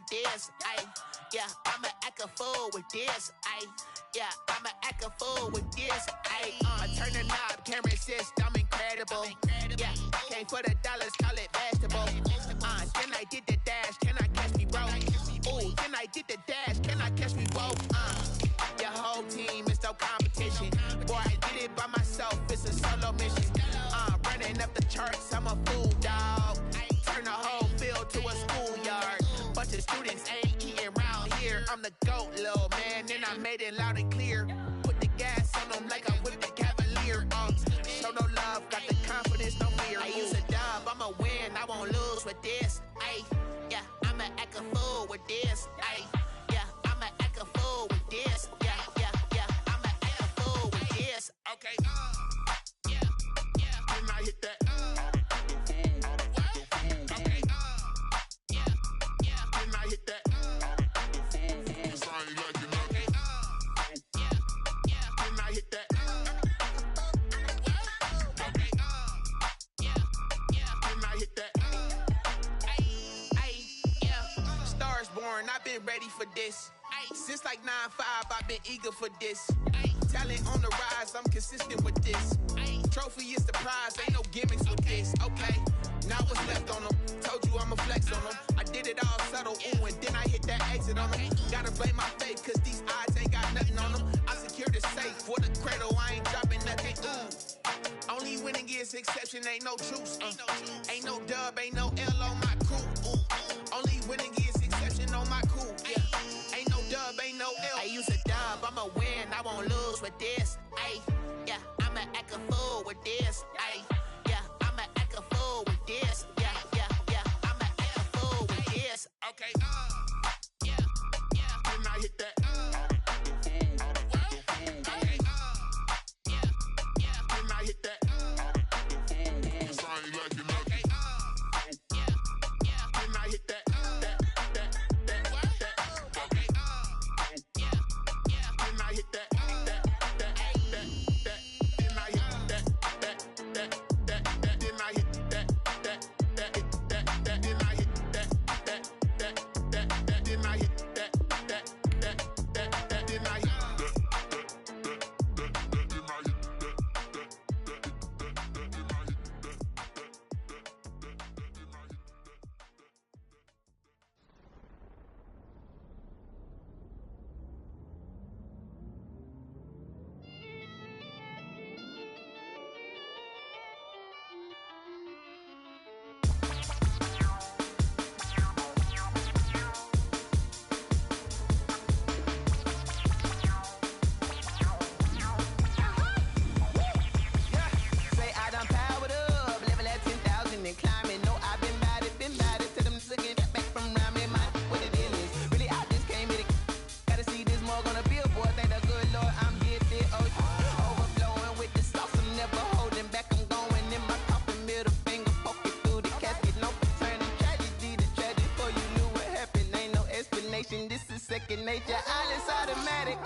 this, ayy. Yeah, I'ma act a fool with this, ayy. Yeah, I'ma act a fool with this, ayy. I turn the knob, camera assist, I'm incredible. Yeah, came for the dollars, call it vegetable. Then I did the dash, can I catch me, bro? Ooh, then I did the dash, can I catch me, bro? Your whole team is no competition. Boy, I did it by myself, it's a solo mission. Running up the charts, I'm a fool, dog. Turn the whole field to a schoolyard. Bunch of students ain't eating round here. I'm the GOAT, little man, and I made it loud and clear. Put the gas on them like I whipped the Cavalier. Show no love, got the confidence, no fear. I use a dub, I'ma win, I won't lose with this. Ay, yeah, I'ma act a fool with this. Ay, yeah, I'ma act a fool with this. Yeah, yeah, yeah, I'ma act a fool with this. Okay, yeah, yeah. Then I hit that. I've been ready for this. Since like 9-5, I've been eager for this. Talent on the rise, I'm consistent with this. Trophy is the prize, ain't no gimmicks with this. Okay, now what's left on them? Told you I'ma flex on them. I did it all subtle, ooh, and then I hit that exit on them. Gotta blame my faith, cause these odds ain't got nothing on them. I secured the safe for the cradle, I ain't dropping nothing. Only winning is exception, ain't no truce. Ain't no dub, ain't no L on my crew. Only winning is exception on my cool. Yeah. Ain't no dub, ain't no L. I use a dub, I'ma win, I won't lose with this. Ay, yeah, I'ma act a fool with this. Ay, yeah, I'ma act a fool with this. Yeah, yeah, yeah, I'ma act a fool with this. Okay, yeah, yeah. Then I hit that. Okay, yeah, yeah. Then I hit that. This is second nature, all is automatic.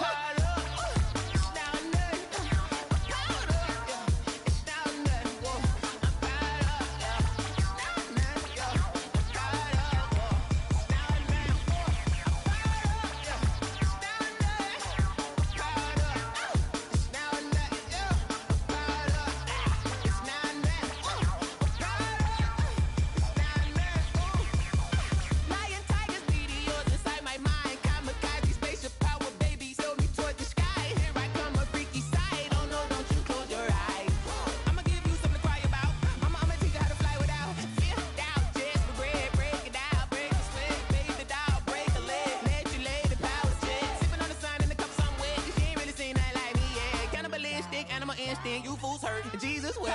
You fools hurt, Jesus will.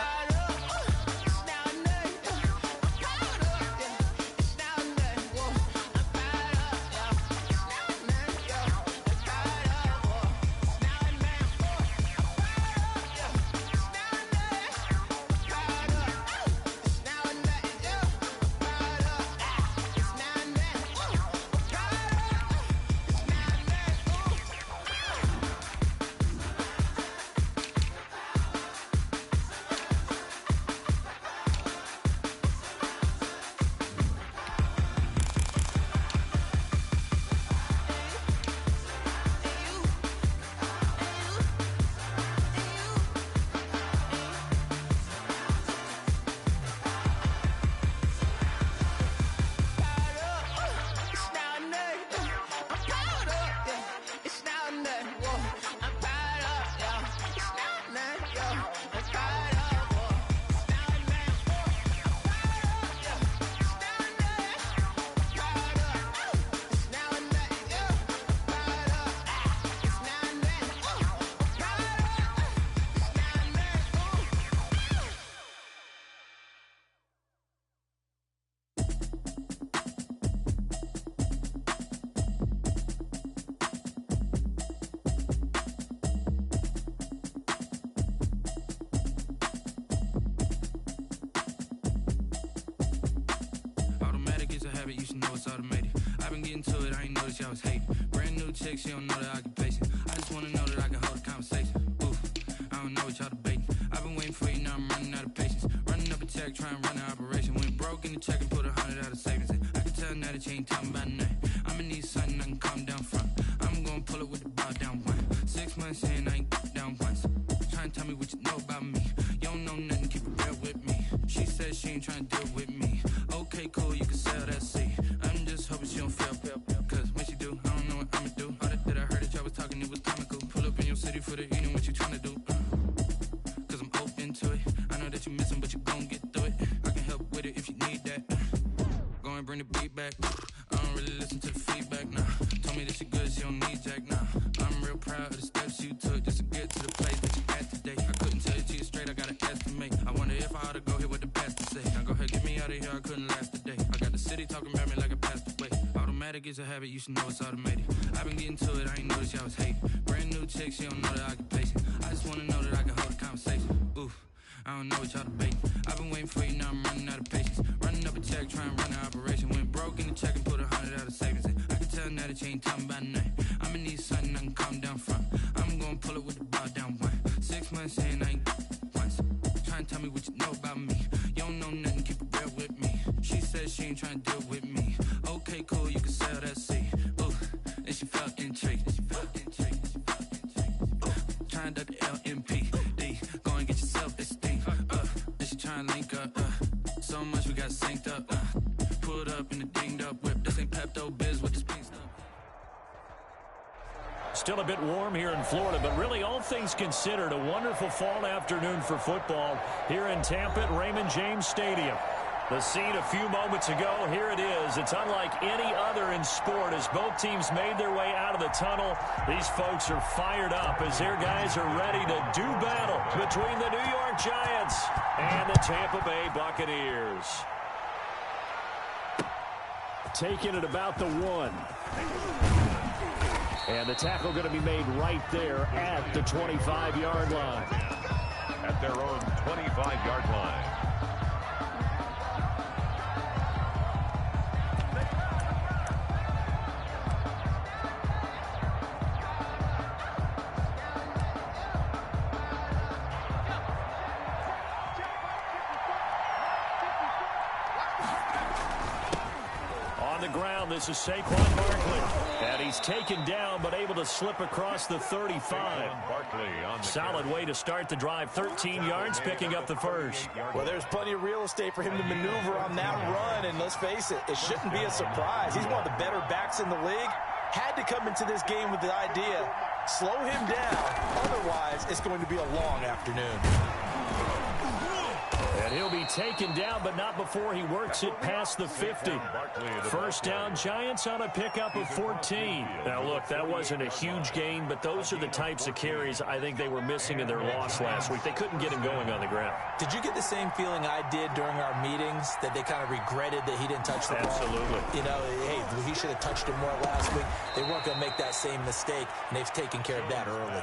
that y'all was hating. Brand new chick, she don't know the occupation. I just wanna know that I can hold a conversation. Oof, I don't know what y'all debating. I've been waiting for you, now I'm running out of patience. Running up a check, trying to run an operation. Went broke in the check and put 100 out of savings in. I can tell now that you ain't talking about nothing. I'ma need something I can calm down from. I'm gonna pull it with the bow down one. 6 months in, I ain't down once. Trying to tell me what you know about me. You don't know nothing, keep it real with me. She said she ain't trying to deal with me. Okay, cool, you can sell that seat. I'm just hoping she don't fail. Cause when she do, I don't know what I'ma do. All that I heard that y'all was talking, it was comical. Pull up in your city for the eating, what you trying to do? Cause I'm open to it. I know that you missing, but you gon' get through it. I can help with it if you need that. Go and bring the beat back. I don't really listen to the feedback, nah. Told me that she good, she don't need Jack, nah. I'm real proud of the steps you took just to get to the place that you at today. I couldn't tell you to you straight, I gotta estimate. I wonder if I ought to go here with the pastor say. Now go ahead, get me out of here, I couldn't last a day. I got the city talking about me like a passed away. Automatic is a habit, you should know it's automated. I've been getting to it, I ain't noticed y'all was hating. Brand new chick, she don't know the occupation. I just wanna know that I can hold a conversation. Oof, I don't know what y'all debating. I've been waiting for you, now I'm running out of patience. Running up a check, trying to run an operation. Went broke in the check and put 100 out of savings in. I can tell now that you ain't talking about nothing. I'ma need something I can calm down from. I'm gonna pull it with the bow down one. 6 months in, I ain't once. Trying to tell me what you know about me. You don't know nothing, keep it real with me. She said she ain't trying to deal with me. Okay, cool, you can sell that seat. Ooh, and she felt intrigued. Trying to duck the LMPD. Go and get your self-esteem. And she trying to link up. So much we got synced up. Pulled up in the dinged up whip. This ain't Pepto-Biz with this pink stuff. Still a bit warm here in Florida, but really all things considered, a wonderful fall afternoon for football here in Tampa at Raymond James Stadium. The scene a few moments ago, here it is. It's unlike any other in sport as both teams made their way out of the tunnel. These folks are fired up as their guys are ready to do battle between the New York Giants and the Tampa Bay Buccaneers. Taking it about the 1. And the tackle going to be made right there at the 25-yard line. At their own 25-yard line. This is Saquon Barkley, and he's taken down but able to slip across the 35. Solid way to start the drive. 13 yards, picking up the first. Well, there's plenty of real estate for him to maneuver on that run, and let's face it, it shouldn't be a surprise. He's one of the better backs in the league. Had to come into this game with the idea, slow him down, otherwise it's going to be a long afternoon. And he'll be taken down, but not before he works it past the 50. First down, Giants on a pickup of 14. Now, look, that wasn't a huge gain, but those are the types of carries I think they were missing in their loss last week. They couldn't get him going on the ground. Did you get the same feeling I did during our meetings, that they kind of regretted that he didn't touch the ball? Absolutely. You know, hey, he should have touched it more last week. They weren't going to make that same mistake, and they've taken care of that early.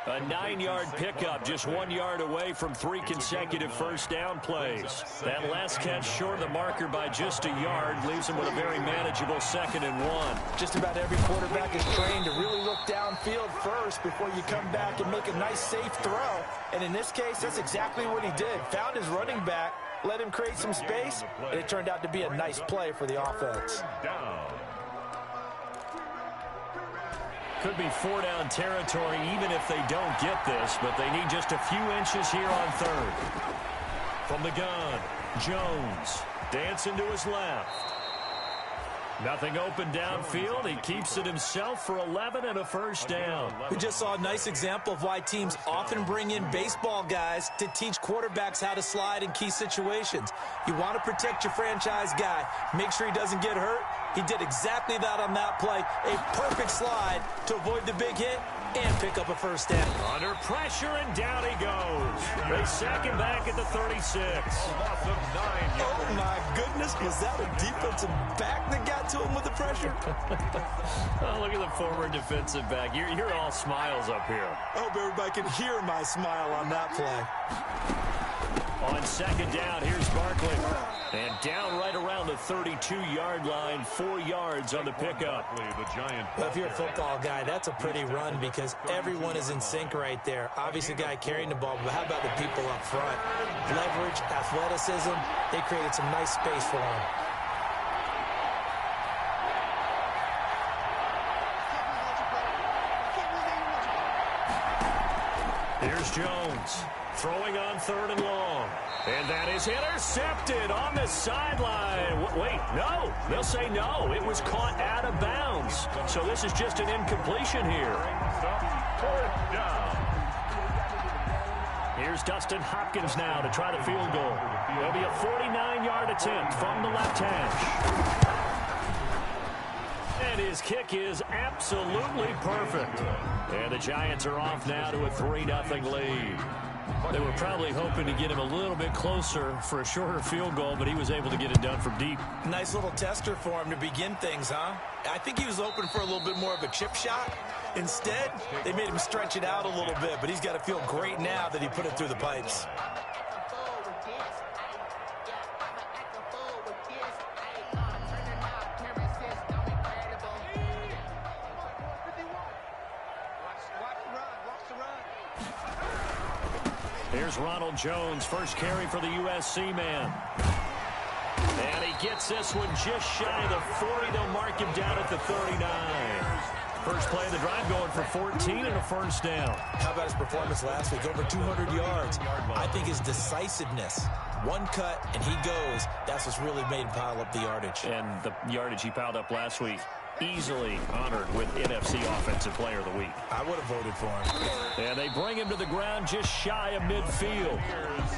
A 9-yard pickup, just 1 yard away from 3 consecutive first down plays. That last catch short of the marker by just a yard leaves him with a very manageable 2nd and 1. Just about every quarterback is trained to really look downfield first before you come back and make a nice, safe throw. And in this case, that's exactly what he did. Found his running back, let him create some space, and it turned out to be a nice play for the offense. Could be 4-down territory even if they don't get this, but they need just a few inches here on 3rd. From the gun, Jones dancing to his left. Nothing open downfield. He keeps it himself for 11 and a first down. We just saw a nice example of why teams often bring in baseball guys to teach quarterbacks how to slide in key situations. You want to protect your franchise guy. Make sure he doesn't get hurt. He did exactly that on that play. A perfect slide to avoid the big hit and pick up a first down. Under pressure, and down he goes. They sack him back at the 36. Oh, my goodness. Was that a defensive back that got to him with the pressure? Oh, look at the former defensive back. You're all smiles up here. I hope everybody can hear my smile on that play. On second down, here's Barkley. And down right around the 32-yard line, 4 yards on the pickup. Well, if you're a football guy, that's a pretty run because everyone is in sync right there. Obviously, the guy carrying the ball, but how about the people up front? Leverage, athleticism, they created some nice space for him. Here's Jones, throwing on 3rd and long. And that is intercepted on the sideline. Wait, no. They'll say no. It was caught out of bounds. So this is just an incompletion here. 4th down. Here's Dustin Hopkins now to try the field goal. It'll be a 49-yard attempt from the left hash. And his kick is absolutely perfect. And the Giants are off now to a 3-0 lead. They were probably hoping to get him a little bit closer for a shorter field goal, but he was able to get it done from deep. Nice little tester for him to begin things, huh? I think he was hoping for a little bit more of a chip shot. Instead, they made him stretch it out a little bit, but he's got to feel great now that he put it through the pipes. Here's Ronald Jones, first carry for the USC man. And he gets this one just shy of the 40. They'll mark him down at the 39. First play of the drive going for 14 and a first down. How about his performance last week? Over 200 yards. I think his decisiveness. One cut, and he goes. That's what's really made him pile up the yardage. And the yardage he piled up last week, easily honored with NFC Offensive Player of the Week. I would have voted for him. And they bring him to the ground just shy of midfield.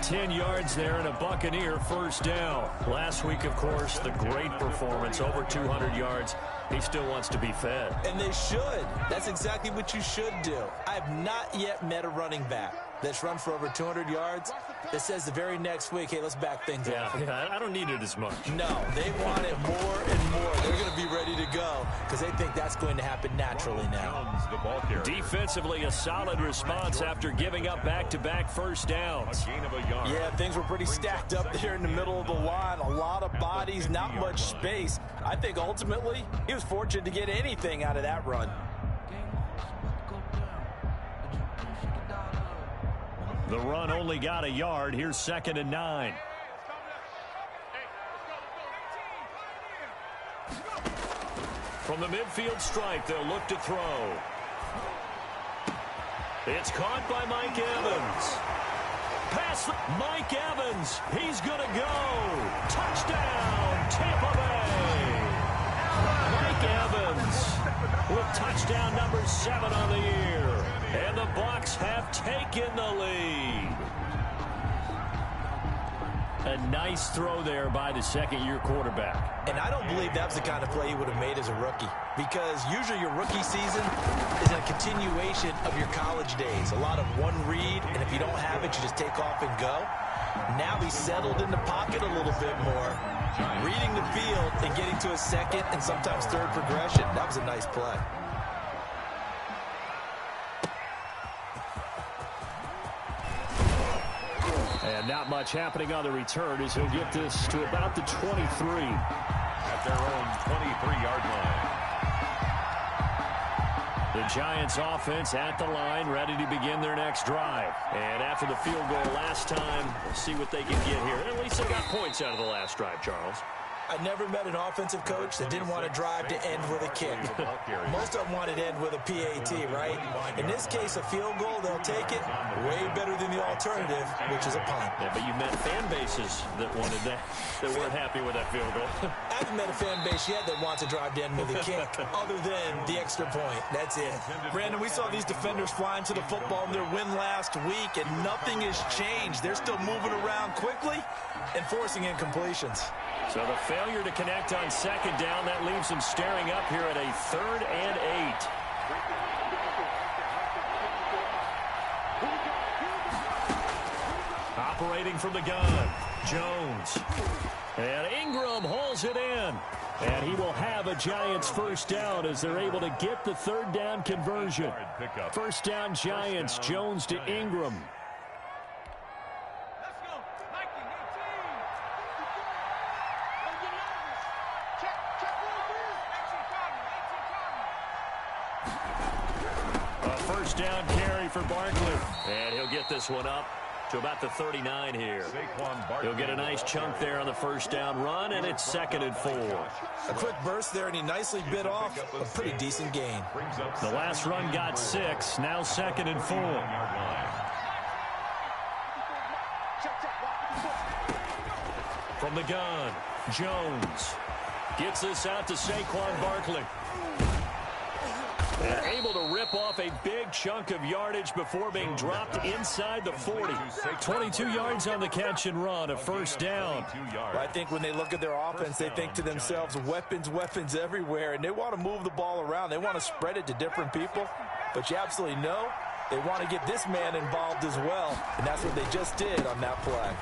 10 yards there and a Buccaneer first down. Last week, of course, the great performance, over 200 yards. He still wants to be fed. And they should. That's exactly what you should do. I have not yet met a running back that's run for over 200 yards that says the very next week, hey, let's back things up. Yeah, I don't need it as much. No, they want it more and more. They're going to be ready to go because they think that's going to happen naturally now. Defensively, a solid response after giving up back-to-back first downs. Yeah, things were pretty stacked up there in the middle of the line. A lot of bodies, not much space. I think ultimately he was fortunate to get anything out of that run. The run only got a yard. Here's 2nd and 9. From the midfield stripe, they'll look to throw. It's caught by Mike Evans. Pass Mike Evans. He's going to go. Touchdown, Tampa Bay. Mike Evans with touchdown number 7 on the year. And the Bucs have taken the lead. A nice throw there by the second-year quarterback. And I don't believe that was the kind of play he would have made as a rookie. Because usually your rookie season is a continuation of your college days. A lot of one read, and if you don't have it, you just take off and go. Now he's settled in the pocket a little bit more, reading the field and getting to a second and sometimes third progression. That was a nice play. And not much happening on the return as he'll get this to about the 23. At their own 23-yard line. The Giants offense at the line, ready to begin their next drive. And after the field goal last time, we'll see what they can get here. At least they got points out of the last drive, Charles. I never met an offensive coach that didn't want to drive to end with a kick. Most of them wanted to end with a PAT, right? In this case, a field goal, they'll take it. Way better than the alternative, which is a punt. Yeah, but you met fan bases that wanted that weren't happy with that field goal. I haven't met a fan base yet that wants to drive to end with a kick, other than the extra point. That's it. Brandon, we saw these defenders flying to the football in their win last week, and nothing has changed. They're still moving around quickly and forcing incompletions. So the failure to connect on second down, that leaves him staring up here at a 3rd and 8. Operating from the gun, Jones. And Ingram hauls it in. And he will have a Giants first down as they're able to get the 3rd down conversion. First down Giants, Jones to Ingram. A first down carry for Barkley. And he'll get this one up to about the 39 here. He'll get a nice chunk there on the first down run, and it's 2nd and 4. A quick burst there, and he nicely bit off a pretty decent gain. The last run got 6, now 2nd and 4. From the gun, Jones gets this out to Saquon Barkley. And able to rip off a big chunk of yardage before being dropped inside the 40. 22 yards on the catch and run, a first down. Well, I think when they look at their offense, they think to themselves, weapons, weapons everywhere, and they want to move the ball around. They want to spread it to different people, but you absolutely know they want to get this man involved as well, and that's what they just did on that play.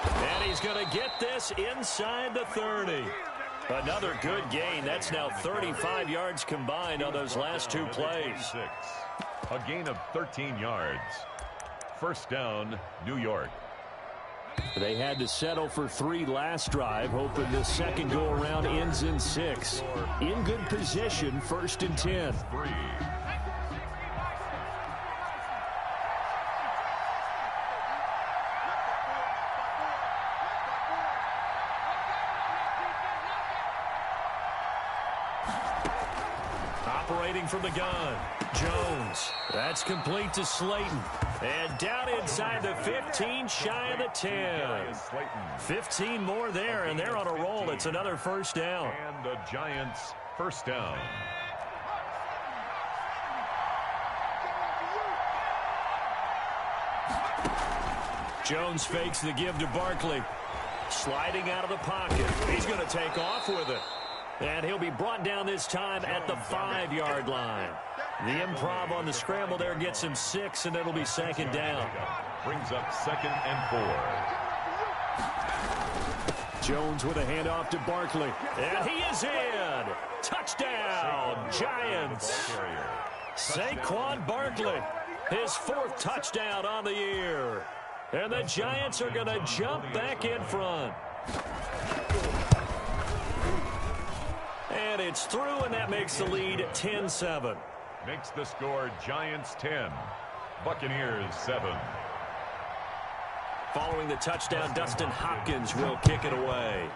And he's going to get this inside the 30. Another good gain. That's now 35 yards combined on those last 2 plays. A gain of 13 yards. First down, New York. They had to settle for 3 last drive, hoping the second go-around ends in 6. In good position, 1st and 10. Operating from the gun, Jones. That's complete to Slayton. And down inside the 15, shy of the 10. 15 more there, and they're on a roll. It's another first down. And the Giants' first down. Jones fakes the give to Barkley. Sliding out of the pocket. He's going to take off with it. And he'll be brought down this time at the 5-yard line. The improv on the scramble there gets him 6, and it'll be 2nd down. Brings up 2nd and 4. Jones with a handoff to Barkley. And he is in. Touchdown, Giants. Saquon Barkley, his 4th touchdown on the year. And the Giants are going to jump back in front. And it's through, and that makes the lead 10-7. Makes the score Giants 10, Buccaneers 7. Following the touchdown, Dustin Hopkins will kick it away.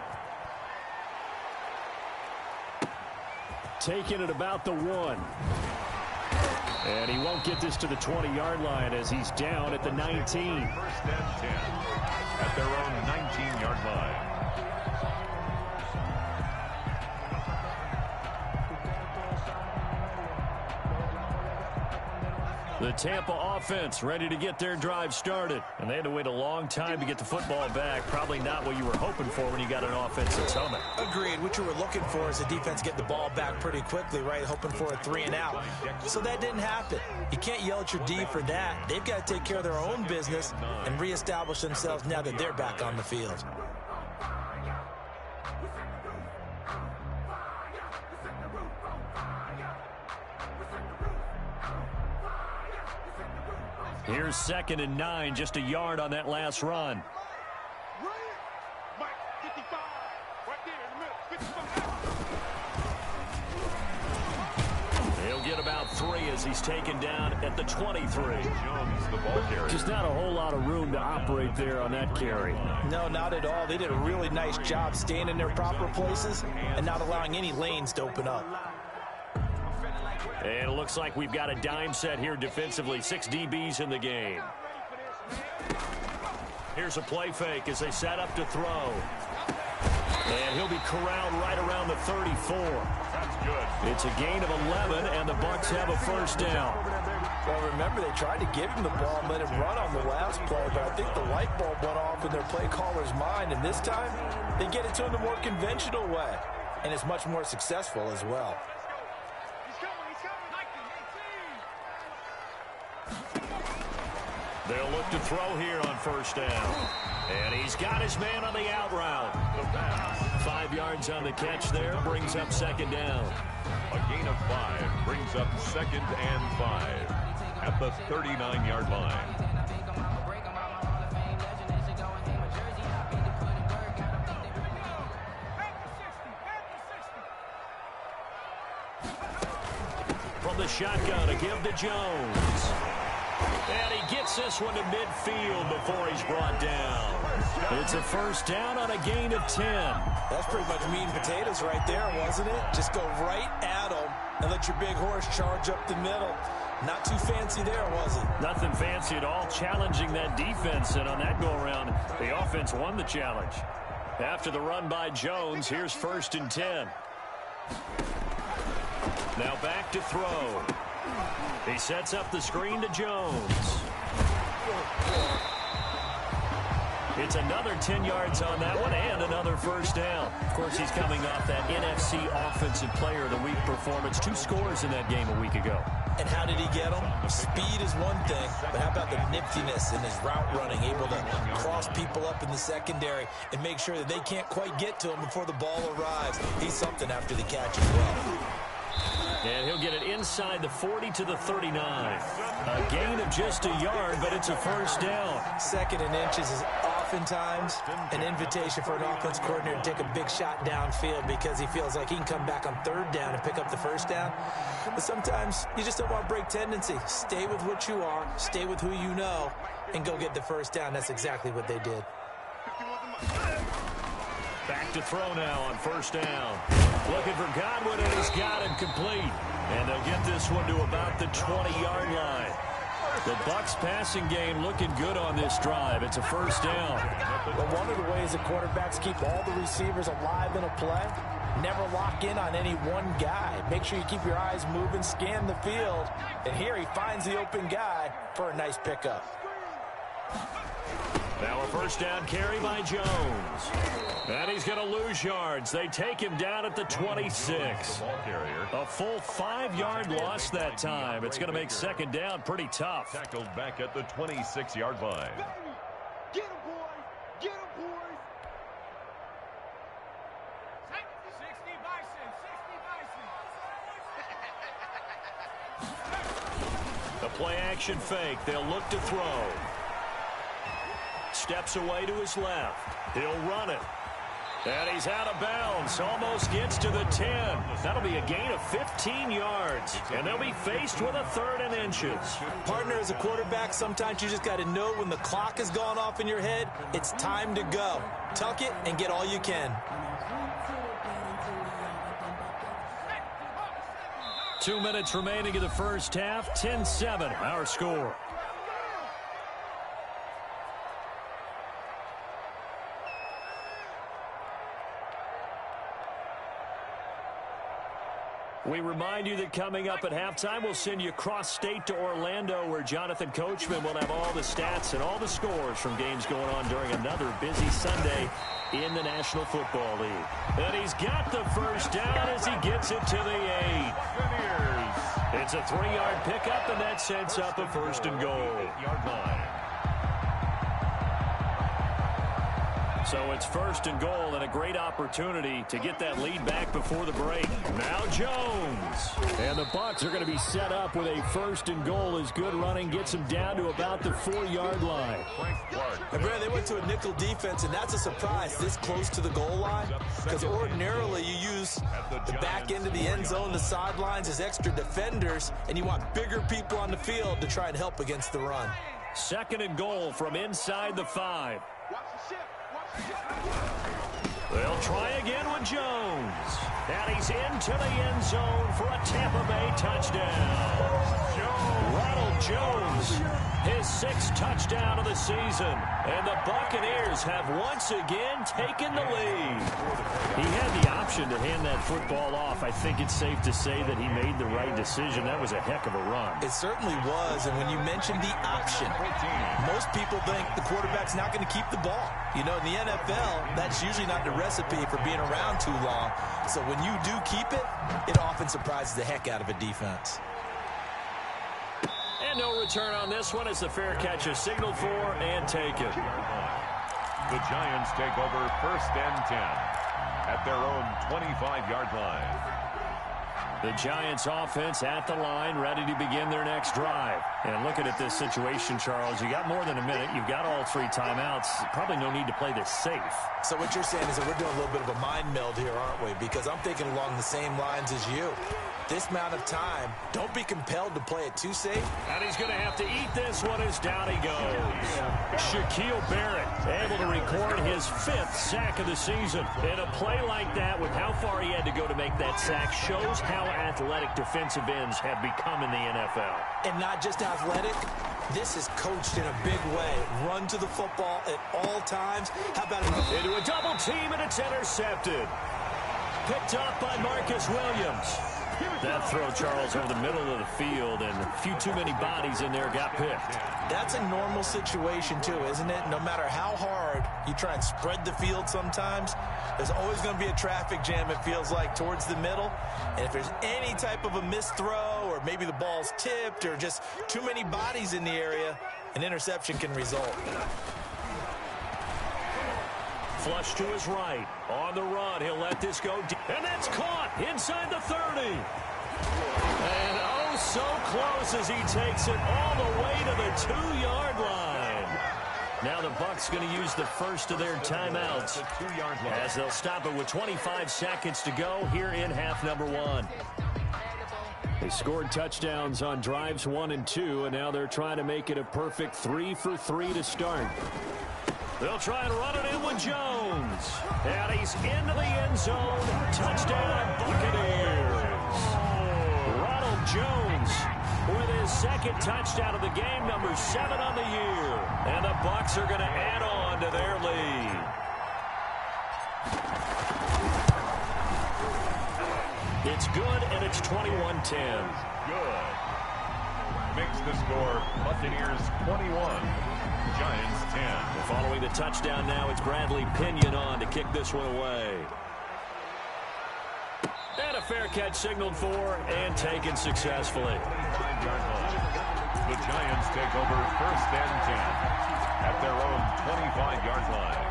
Taking it about the 1. And he won't get this to the 20-yard line as he's down at the 19. 1st and 10 at their own 19-yard line. The Tampa offense ready to get their drive started. And they had to wait a long time to get the football back. Probably not what you were hoping for when you got an offense that's humming. Agreed. What you were looking for is the defense get the ball back pretty quickly, right? Hoping for a 3 and out. So that didn't happen. You can't yell at your D for that. They've got to take care of their own business and reestablish themselves now that they're back on the field. Here's 2nd and 9, just a yard on that last run. He'll get about 3 as he's taken down at the 23. Jones, the ball carrier. Just not a whole lot of room to operate there on that carry. No, not at all. They did a really nice job staying in their proper places and not allowing any lanes to open up. And it looks like we've got a dime set here defensively. 6 DBs in the game. Here's a play fake as they set up to throw. And he'll be corralled right around the 34. That's good. It's a gain of 11, and the Bucs have a first down. Well, remember, they tried to give him the ball and let him run on the last play, but I think the light bulb went off in their play caller's mind, and this time they get it to him the more conventional way, and it's much more successful as well. They'll look to throw here on first down. And he's got his man on the out route. 5 yards on the catch there, brings up 2nd down. A gain of 5 brings up 2nd and 5 at the 39-yard line. from the shotgun to give to Jones. And he gets this one to midfield before he's brought down. It's a first down on a gain of 10. That's pretty much meat and potatoes right there, wasn't it? Just go right at him and let your big horse charge up the middle. Not too fancy there, was it? Nothing fancy at all, challenging that defense. And on that go-around, the offense won the challenge. After the run by Jones, here's 1st and 10. Now back to throw. He sets up the screen to Jones. It's another 10 yards on that one and another first down. Of course, he's coming off that NFC Offensive Player of the Week performance. 2 scores in that game a week ago. And how did he get them? Speed is one thing, but how about the niftiness in his route running, able to cross people up in the secondary and make sure that they can't quite get to him before the ball arrives. He's something after the catch as well. And he'll get it inside the 40 to the 39. A gain of just a yard, but it's a first down. 2nd and inches is oftentimes an invitation for an offense coordinator to take a big shot downfield because he feels like he can come back on 3rd down and pick up the first down. But sometimes you just don't want to break tendency. Stay with what you are, stay with who you know, and go get the first down. That's exactly what they did. Back to throw now on first down. Looking for Godwin, and he's got him complete. And they'll get this one to about the 20-yard line. The Bucs passing game looking good on this drive. It's a first down. Well, one of the ways that quarterbacks keep all the receivers alive in a play, never lock in on any one guy. Make sure you keep your eyes moving, scan the field. And here he finds the open guy for a nice pickup. Now a first down carry by Jones. And he's going to lose yards. They take him down at the 26. A full 5-yard loss that time. It's going to make 2nd down pretty tough. Tackled back at the 26-yard line. Get him, boys! Get him, boys! 60 Bison! 60 Bison! The play action fake. They'll look to throw. Steps away to his left. He'll run it. And he's out of bounds. Almost gets to the 10. That'll be a gain of 15 yards. And they'll be faced with a 3rd and inches. Partner, as a quarterback, sometimes you just got to know when the clock has gone off in your head, it's time to go. Tuck it and get all you can. 2 minutes remaining in the first half. 10-7, our score. We remind you that coming up at halftime, we'll send you cross-state to Orlando, where Jonathan Coachman will have all the stats and all the scores from games going on during another busy Sunday in the National Football League. And he's got the first down as he gets it to the 8. It's a 3-yard pickup, and that sets up a 1st and goal. 8-yard line. So it's 1st and goal, and a great opportunity to get that lead back before the break. Now Jones. And the Bucs are going to be set up with a 1st and goal. His good running gets him down to about the 4-yard line. And Brad, they went to a nickel defense, and that's a surprise this close to the goal line, because ordinarily you use the back end of the end zone, the sidelines as extra defenders, and you want bigger people on the field to try and help against the run. 2nd and goal from inside the 5. They'll try again with Jones. And he's into the end zone for a Tampa Bay touchdown. Ronald Jones, his 6th touchdown of the season. And the Buccaneers have once again taken the lead. He had the option to hand that football off. I think it's safe to say that he made the right decision. That was a heck of a run. It certainly was. And when you mentioned the option, most people think the quarterback's not going to keep the ball. You know, in the NFL, that's usually not the recipe for being around too long. So when you do keep it, it often surprises the heck out of a defense. And no return on this one as the fair catch is signaled for and taken. The Giants take over 1st and 10 at their own 25-yard line. The Giants offense at the line, ready to begin their next drive. And looking at this situation, Charles, you got more than a minute. You've got all 3 timeouts. Probably no need to play this safe. So what you're saying is that we're doing a little bit of a mind meld here, aren't we? Because I'm thinking along the same lines as you. This amount of time, don't be compelled to play it too safe. And he's going to have to eat this one as down he goes. Shaquille Barrett able to record his 5th sack of the season. And a play like that with how far he had to go to make that sack shows how athletic defensive ends have become in the NFL. And not just athletic, this is coached in a big way. Run to the football at all times. How about into a double team, and it's intercepted. Picked up by Marcus Williams. That throw, Charles, over the middle of the field, and a few too many bodies in there got picked. That's a normal situation, too, isn't it? No matter how hard you try and spread the field sometimes, there's always going to be a traffic jam, it feels like, towards the middle. And if there's any type of a missed throw, or maybe the ball's tipped, or just too many bodies in the area, an interception can result. Flush to his right. On the run, he'll let this go deep. And that's caught inside the 30. And oh, so close as he takes it all the way to the 2-yard line. Now the Bucs going to use the first of their timeouts as they'll stop it with 25 seconds to go here in half number 1. They scored touchdowns on drives 1 and 2, and now they're trying to make it a perfect 3 for 3 to start. They'll try and run it in with Jones. And he's into the end zone. Touchdown, Buccaneers. Ronald Jones with his 2nd touchdown of the game, number 7 on the year. And the Bucs are going to add on to their lead. It's good, and it's 21-10. Good. Makes the score Buccaneers 21. Giants 10. Following the touchdown now, it's Bradley Pinion on to kick this one away. And a fair catch signaled for and taken successfully. The Giants take over 1st and 10 at their own 25-yard line.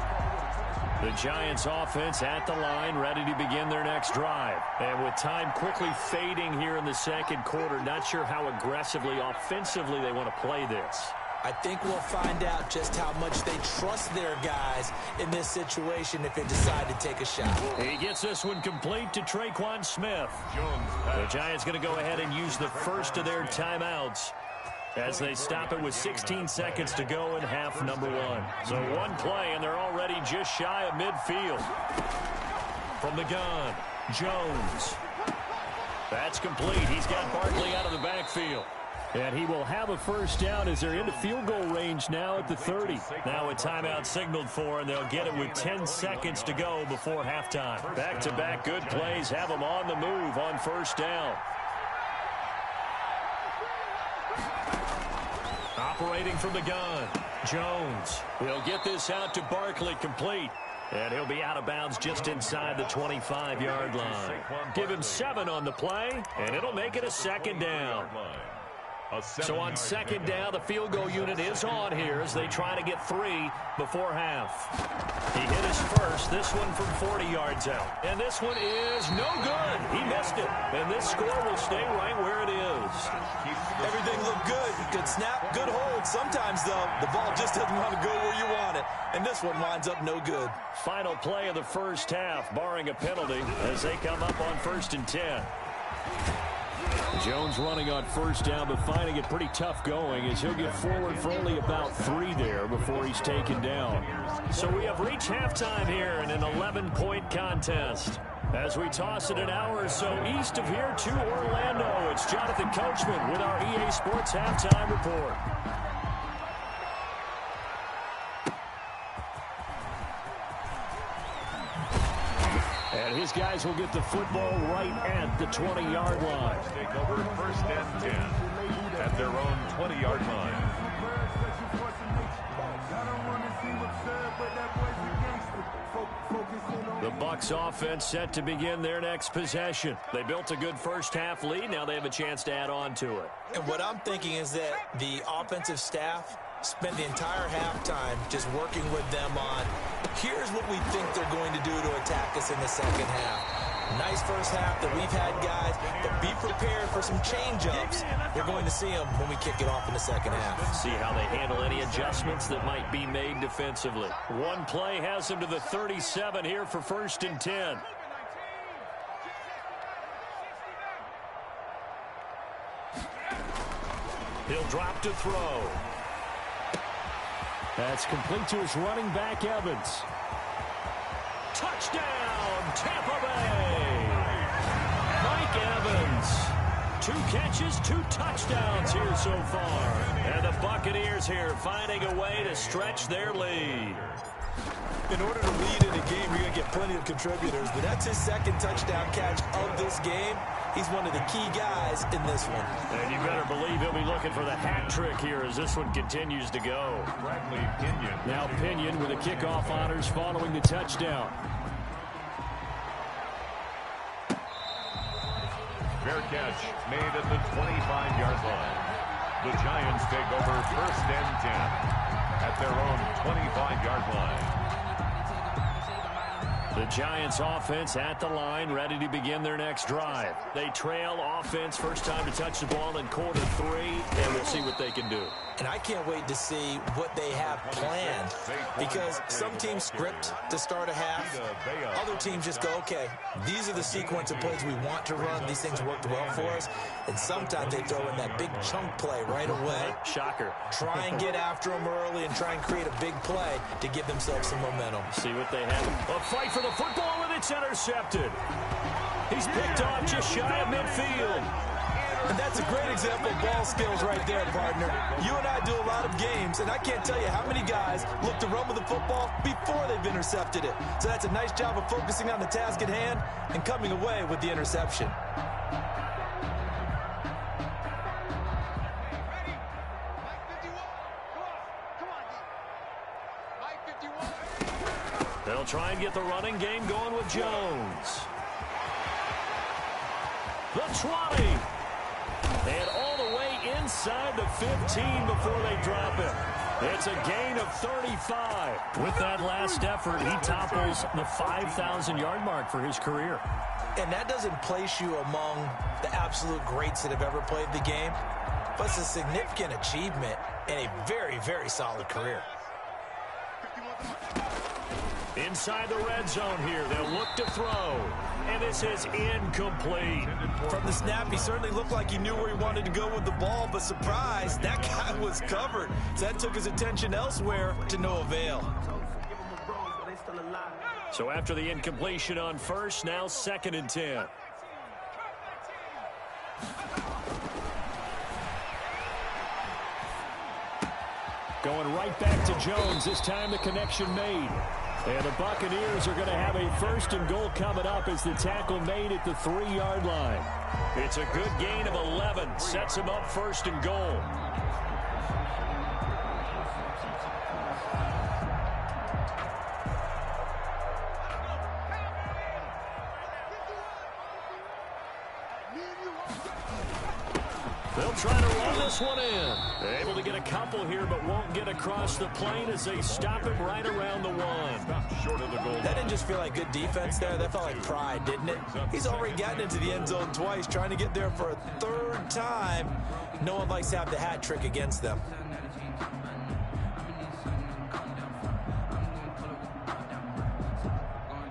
The Giants offense at the line, ready to begin their next drive. And with time quickly fading here in the 2nd quarter, not sure how aggressively, offensively they want to play this. I think we'll find out just how much they trust their guys in this situation if they decide to take a shot. He gets this one complete to Traquan Smith. The Giants going to go ahead and use the first of their timeouts as they stop it with 16 seconds to go in half number 1. So one play, and they're already just shy of midfield. From the gun, Jones. That's complete. He's got Barkley out of the backfield. And he will have a first down as they're into field goal range now at the 30. Now a timeout signaled for, and they'll get it with 10 seconds to go before halftime. Back-to-back good plays have them on the move on first down. Operating from the gun, Jones. He'll get this out to Barkley complete. And he'll be out of bounds just inside the 25-yard line. Give him 7 on the play, and it'll make it a 2nd down. So on 2nd down, the field goal unit is on here as they try to get 3 before half. He hit his first, this one from 40 yards out. And this one is no good. He missed it. And this score will stay right where it is. Everything looked good. Good snap, good hold. Sometimes, though, the ball just doesn't want to go where you want it. And this one winds up no good. Final play of the first half, barring a penalty, as they come up on 1st and 10. Jones running on first down, but finding it pretty tough going as he'll get forward for only about 3 there before he's taken down. So we have reached halftime here in an 11-point contest. As we toss it an hour or so east of here to Orlando, it's Jonathan Coachman with our EA Sports Halftime Report. And his guys will get the football right at the 20-yard line. Take over 1st and 10 at their own 20-yard line. The Bucs offense set to begin their next possession. They built a good first half lead. Now they have a chance to add on to it. And what I'm thinking is that the offensive staff spent the entire halftime just working with them on, here's what we think they're going to do to attack us in the second half. Nice first half that we've had, guys, but be prepared for some change-ups. We're going to see them when we kick it off in the second half. See how they handle any adjustments that might be made defensively. One play has them to the 37 here for 1st and 10. He'll drop to throw. That's complete to his running back, Evans. Touchdown, Tampa Bay! Mike Evans. 2 catches, 2 touchdowns here so far. And the Buccaneers here finding a way to stretch their lead. In order to lead in a game, you're going to get plenty of contributors, but that's his 2nd touchdown catch of this game. He's one of the key guys in this one. And you better believe he'll be looking for the hat trick here as this one continues to go. Bradley Pinion. Now Pinion with the kickoff honors following the touchdown. Fair catch made at the 25-yard line. The Giants take over 1st and 10 at their own 25-yard line. The Giants offense at the line, ready to begin their next drive. They trail offense, first time to touch the ball in quarter 3, and we'll see what they can do. And I can't wait to see what they have planned, because some teams script to start a half. Other teams just go, okay, these are the sequence of plays we want to run. These things worked well for us. And sometimes they throw in that big chunk play right away. Shocker. Try and get after them early and try and create a big play to give themselves some momentum. See what they have. A fight for the football, and it's intercepted. He's picked off just shy of midfield. And that's a great example of ball skills right there, partner. You and I do a lot of games, and I can't tell you how many guys look to run with the football before they've intercepted it. So that's a nice job of focusing on the task at hand and coming away with the interception. They'll try and get the running game going with Jones. The 20. And all the way inside the 15 before they drop it. It's a gain of 35. With that last effort, he topples the 5,000-yard mark for his career. And that doesn't place you among the absolute greats that have ever played the game, but it's a significant achievement and a very, very solid career. Inside the red zone here, they'll look to throw. And this is incomplete. From the snap, he certainly looked like he knew where he wanted to go with the ball, but surprise, that guy was covered. So that took his attention elsewhere to no avail. So after the incompletion on first, now 2nd and 10. Going right back to Jones. This time the connection made. And the Buccaneers are going to have a 1st and goal coming up as the tackle made at the 3-yard line. It's a good gain of 11. Sets him up 1st and goal. They'll try to run this one in. They're able to get a couple here, but won't get across the plane as they stop him right around the 1. Short of the goal. That didn't just feel like good defense there. That felt like pride, didn't it? He's already gotten into the end zone twice, trying to get there for a 3rd time. No one likes to have the hat trick against them.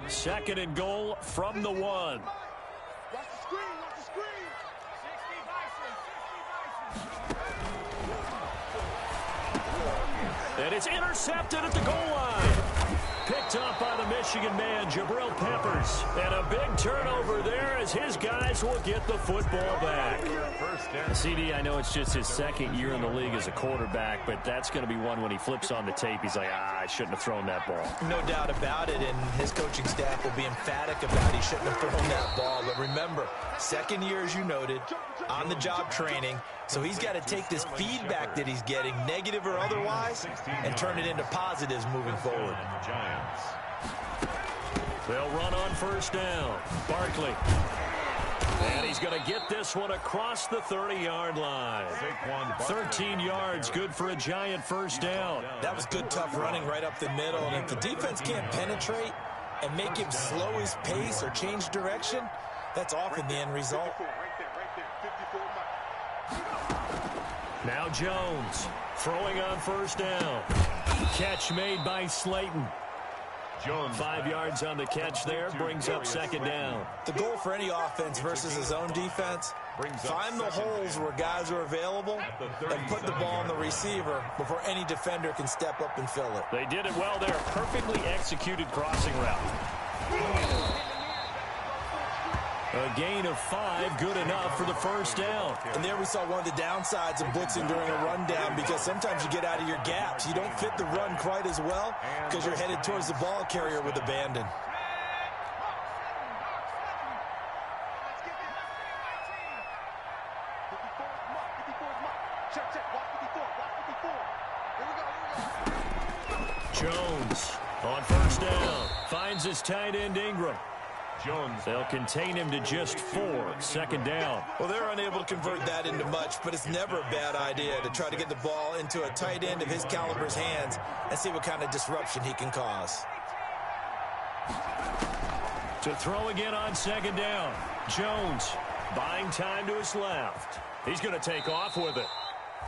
Second and goal from the 1. And it's intercepted at the goal line. Picked up by the Michigan man, Jabril Peppers. And a big turnover there as his guys will get the football back. CD, I know it's just his 2nd year in the league as a quarterback, but that's going to be one when he flips on the tape. He's like, I shouldn't have thrown that ball. No doubt about it, and his coaching staff will be emphatic about he shouldn't have thrown that ball. But remember, 2nd year, as you noted, on-the-job training. So he's got to take this feedback that he's getting, negative or otherwise, and turn it into positives moving forward. They'll run on 1st down. Barkley. And he's going to get this one across the 30-yard line. 13 yards, good for a Giant 1st down. That was good, tough running right up the middle. And if the defense can't penetrate and make him slow his pace or change direction, that's often the end result. Now Jones throwing on first down. Catch made by Slayton. Jones 5 yards on the catch there, brings up second down. The goal for any offense versus his own defense, find the holes where guys are available and put the ball on the receiver before any defender can step up and fill it. They did it well there. Perfectly executed crossing route. A gain of 5, good enough for the first down. And there we saw one of the downsides of blitzing during a rundown, because sometimes you get out of your gaps. You don't fit the run quite as well because you're headed towards the ball carrier with abandon. Jones on first down. Finds his tight end Ingram. Jones. They'll contain him to just 4. Second down. Well, they're unable to convert that into much, but it's never a bad idea to try to get the ball into a tight end of his caliber's hands and see what kind of disruption he can cause. To throw again on second down. Jones buying time to his left. He's going to take off with it.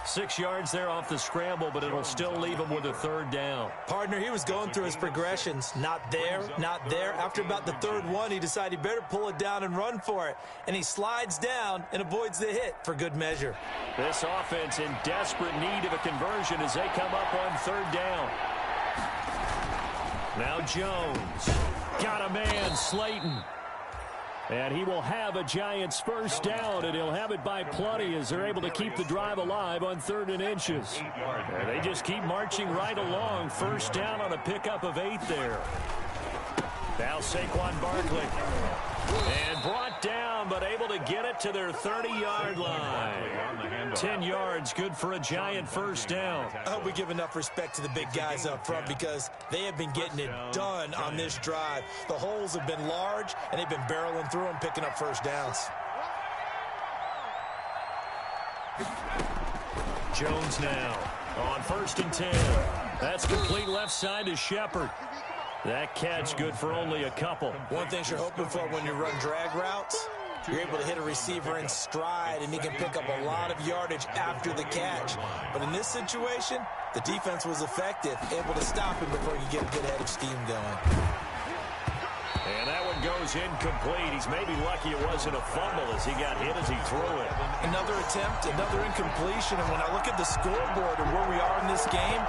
6 yards there off the scramble, but it'll still leave him with a third down. Partner, he was going through his progressions. Not there, not there. After about the third one, he decided he better pull it down and run for it. And he slides down and avoids the hit for good measure. This offense in desperate need of a conversion as they come up on third down. Now Jones. Got a man, Slayton. And he will have a Giants first down, and he'll have it by plenty as they're able to keep the drive alive on 3rd and inches. And they just keep marching right along. First down on a pickup of 8 there. Now Saquon Barkley. And brought down, but able to get it to their 30-yard line. 10 yards, good for a Giant first down. I hope we give enough respect to the big guys up front, because they have been getting it done on this drive. The holes have been large, and they've been barreling through them, picking up first downs. Jones now on 1st and 10. That's complete left side to Shepard. That catch good for only a couple. One thing you're hoping for when you run drag routes, you're able to hit a receiver in stride, and he can pick up a lot of yardage after the catch. But in this situation, the defense was effective, able to stop him before he could get a good head of steam going. And that one goes incomplete. He's maybe lucky it wasn't a fumble as he got hit as he threw it. Another attempt, another incompletion, and when I look at the scoreboard and where we are in this game,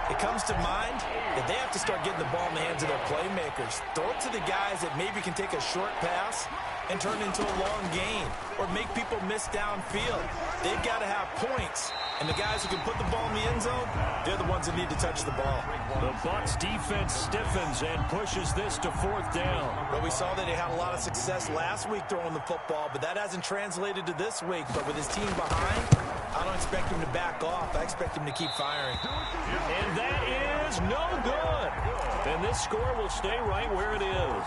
it comes to mind that they have to start getting the ball in the hands of their playmakers. Throw it to the guys that maybe can take a short pass and turn it into a long gain, or make people miss downfield. They've got to have points, and the guys who can put the ball in the end zone, they're the ones that need to touch the ball. The Bucs defense stiffens and pushes this to 4th down. But we saw that they had a lot of success last week throwing the football, but that hasn't translated to this week. But with his team behind, I don't expect him to back off. I expect him to keep firing. And that is no good. And this score will stay right where it is.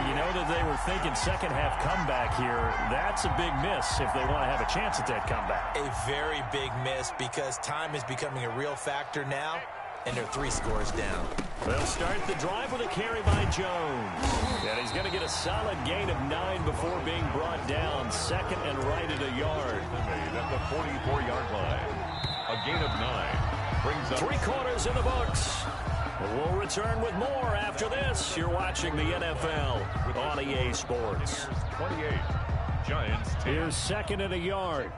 You know that they were thinking second half comeback here. That's a big miss if they want to have a chance at that comeback. A very big miss, because time is becoming a real factor now, and they're 3 scores down. They'll start the drive with a carry by Jones. And he's going to get a solid gain of 9 before being brought down. 2nd and right at a yard. At the 44-yard line. A gain of 9 brings up 3 quarters in the books. We'll return with more after this. You're watching the NFL on EA Sports. 28. Giants 10. Here's 2nd and a yard.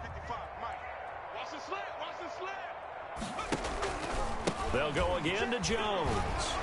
They'll go again to Jones.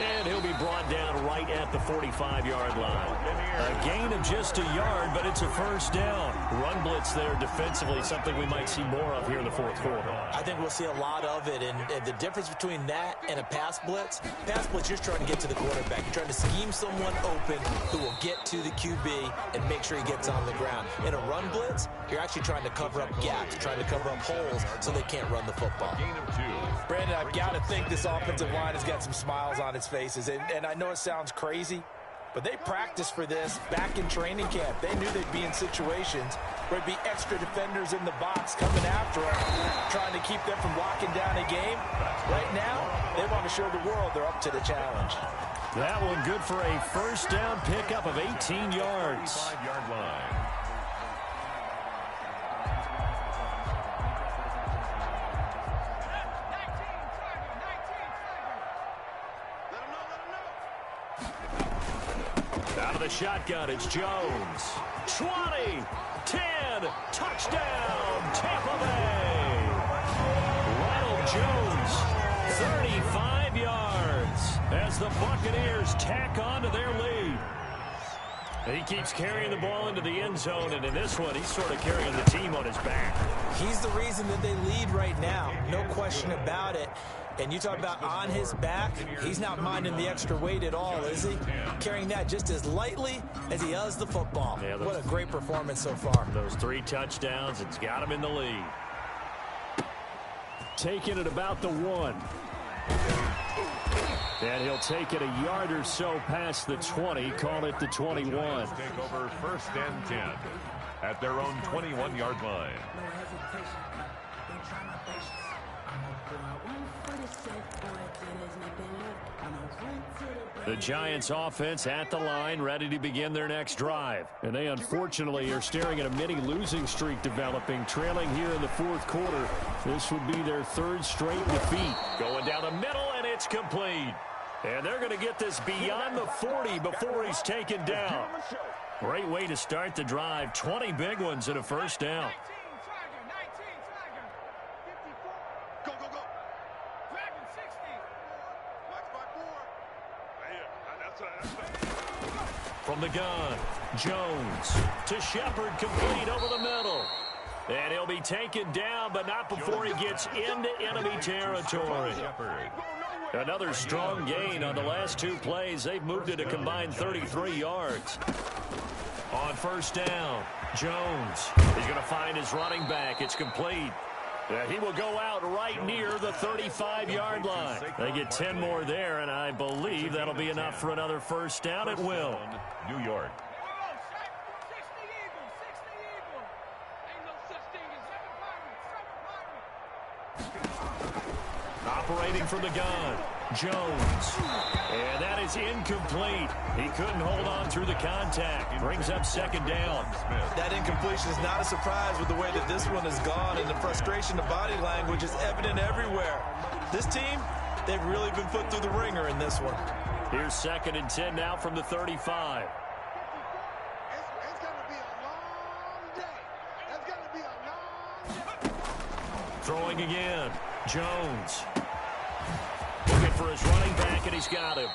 And he'll be brought down right at the 45-yard line. A gain of just a yard, but it's a first down. Run blitz there defensively, something we might see more of here in the 4th quarter. I think we'll see a lot of it, and the difference between that and a pass blitz, you're just trying to get to the quarterback. You're trying to scheme someone open who will get to the QB and make sure he gets on the ground. In a run blitz, you're actually trying to cover up gaps, trying to cover up holes so they can't run the football. Gain of 2. Brandon, I've got to think this offensive line has got some smiles on its faces, and I know it sounds crazy, But they practiced for this back in training camp. They knew they'd be in situations where there'd be extra defenders in the box coming after them, trying to keep them from locking down a game. Right now, they want to show the world they're up to the challenge. That one good for a first down pickup of 18 yards. 5-yard line. Out of the shotgun, it's Jones. 20, 10, touchdown, Tampa Bay. Ronald Jones, 35 yards as the Buccaneers tack on to their lead. He keeps carrying the ball into the end zone, and in this one, he's sort of carrying the team on his back. He's the reason that they lead right now, no question about it. And you talk about on his back, he's not minding the extra weight at all, is he? Carrying that just as lightly as he does the football. Yeah, what a great performance so far. Those 3 touchdowns, it's got him in the lead. Taking it about the 1. And he'll take it a yard or so past the 20, call it the 21. Take over first and 10 at their own 21-yard line. The Giants offense at the line, ready to begin their next drive. And they unfortunately are staring at a mini losing streak developing, trailing here in the 4th quarter. This would be their 3rd straight defeat. Going down the middle, and it's complete. And they're going to get this beyond the 40 before he's taken down. Great way to start the drive. 20 big ones and a first down. From the gun, Jones to Shepard, complete over the middle. And he'll be taken down, but not before he gets into enemy territory. Another strong gain on the last 2 plays. They've moved it a combined 33 yards. On first down, Jones. He's going to find his running back. It's complete. He will go out right near the 35-yard line. They get 10 more there, and I believe that'll be enough for another first down. It will. New York. Operating from the gun, Jones. And that is incomplete. He couldn't hold on through the contact. Brings up second down. That incompletion is not a surprise with the way that this one has gone, and the frustration of body language is evident everywhere. This team, they've really been put through the ringer in this one. Here's 2nd and 10 now from the 35. It's going to be a long day. It's going to be a long day. Throwing again, Jones. Looking for his running back, and he's got him.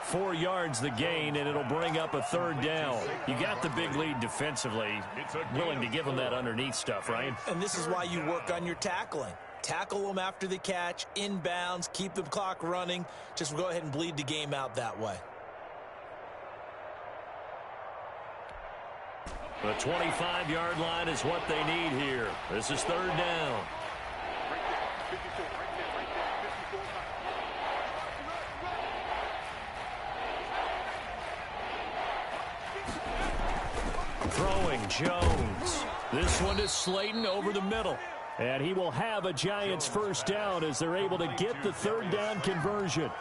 4 yards the gain, and it'll bring up a 3rd down. You got the big lead defensively. Willing to give him that underneath stuff, right? And this is why you work on your tackling. Tackle them after the catch, inbounds, keep the clock running. Just go ahead and bleed the game out that way. The 25-yard line is what they need here. This is 3rd down. Throwing, Jones. This one is Slayton over the middle. And he will have a Giants first down as they're able to get the 3rd down conversion.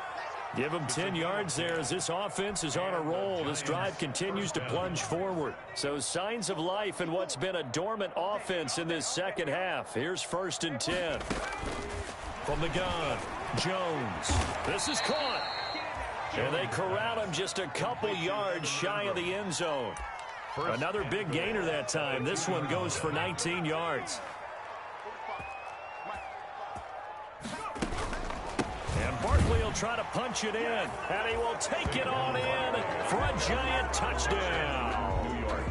Give him 10 yards there as this offense is on a roll. This drive continues to plunge forward. So signs of life in what's been a dormant offense in this second half. Here's 1st and 10. From the gun, Jones. This is caught. And they corral him just a couple yards shy of the end zone. Another big gainer that time. This one goes for 19 yards. And Barkley will try to punch it in. And he will take it on in for a Giant touchdown. New York.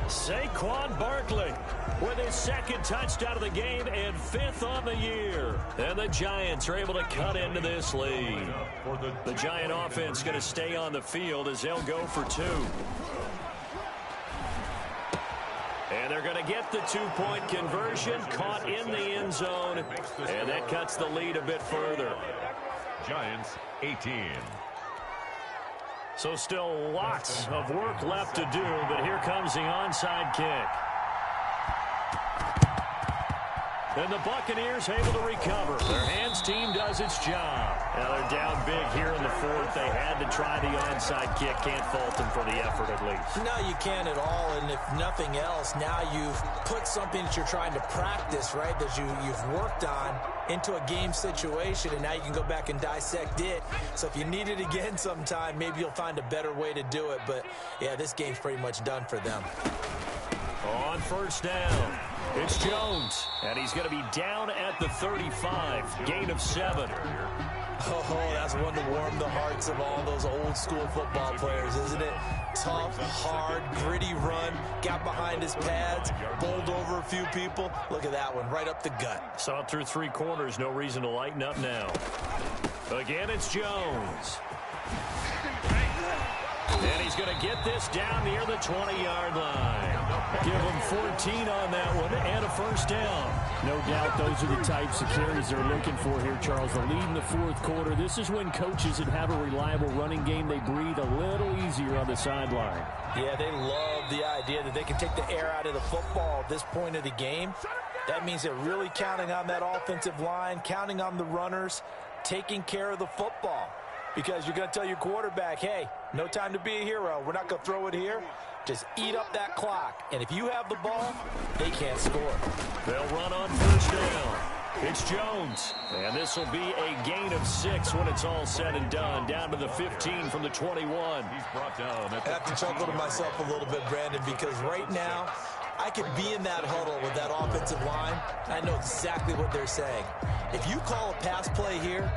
Saquon Barkley with his 2nd touchdown of the game and 5th on the year. And the Giants are able to cut into this lead. The Giant offense going to stay on the field as they'll go for 2. And they're going to get the 2-point conversion, caught in the end zone, and that cuts the lead a bit further. Giants 18. So still lots of work left to do, but here comes the onside kick. And the Buccaneers able to recover. Their hands team does its job. Now they're down big here in the fourth. They had to try the onside kick. Can't fault them for the effort at least. No, you can't at all. And if nothing else, now you've put something that you're trying to practice, right, that you've worked on into a game situation, and now you can go back and dissect it. So if you need it again sometime, maybe you'll find a better way to do it. But, yeah, this game's pretty much done for them. On first down, it's Jones, and he's going to be down at the 35, gain of 7. Oh, that's one to warm the hearts of all those old school football players, isn't it? Tough, hard, gritty run, got behind his pads, bowled over a few people. Look at that one, right up the gut. Saw it through 3 corners, no reason to lighten up now. Again, it's Jones. And he's going to get this down near the 20-yard line. Give him 14 on that one and a first down. No doubt those are the types of carries they're looking for here, Charles. The lead in the fourth quarter. This is when coaches that have a reliable running game, they breathe a little easier on the sideline. Yeah, they love the idea that they can take the air out of the football at this point of the game. That means they're really counting on that offensive line, counting on the runners, taking care of the football. Because you're going to tell your quarterback, hey, no time to be a hero. We're not going to throw it here. Just eat up that clock. And if you have the ball, they can't score. They'll run on first down. It's Jones. And this will be a gain of 6 when it's all said and done. Down to the 15 from the 21. He's brought down. I have to chuckle to myself a little bit, Brandon, because right now I could be in that huddle with that offensive line. I know exactly what they're saying. If you call a pass play here,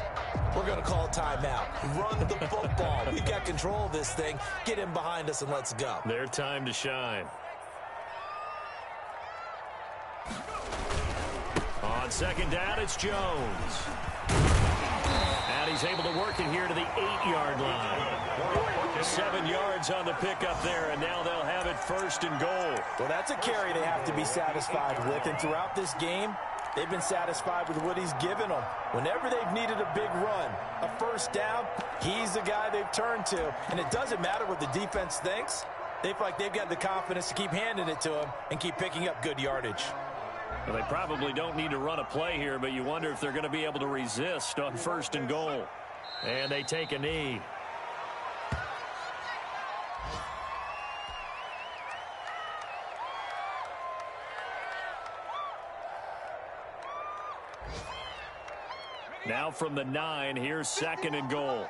we're going to call a timeout. Run the football. We've got control of this thing. Get in behind us and let's go. Their time to shine. On second down, it's Jones. And he's able to work it here to the 8-yard line. 7 yards on the pickup there, and now they'll have it first and goal. Well, that's a carry they have to be satisfied with, and throughout this game, they've been satisfied with what he's given them. Whenever they've needed a big run, a first down, he's the guy they've turned to. And it doesn't matter what the defense thinks. They feel like they've got the confidence to keep handing it to him and keep picking up good yardage. Well, they probably don't need to run a play here, but you wonder if they're going to be able to resist on first and goal. And they take a knee. Now from the 9, here's second and goal.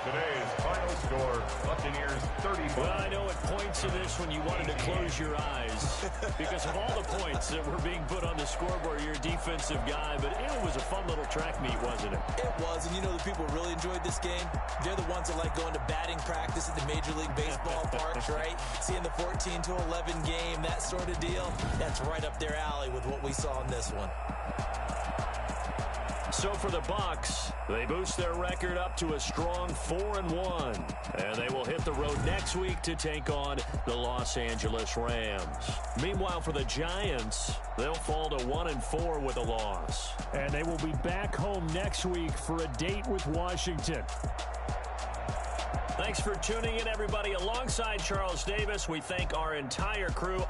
Today's final score, Buccaneers 34. Well, I know at points in this when you wanted to close your eyes because of all the points that were being put on the scoreboard. You're a defensive guy, but it was a fun little track meet, wasn't it? It was, and you know the people who really enjoyed this game? They're the ones that like going to batting practice at the Major League Baseball parks, right? Seeing the 14-11 game, that sort of deal. That's right up their alley with what we saw in this one. So for the Bucs, they boost their record up to a strong 4-1. And they will hit the road next week to take on the Los Angeles Rams. Meanwhile, for the Giants, they'll fall to 1-4 with a loss. And they will be back home next week for a date with Washington. Thanks for tuning in, everybody. Alongside Charles Davis, we thank our entire crew.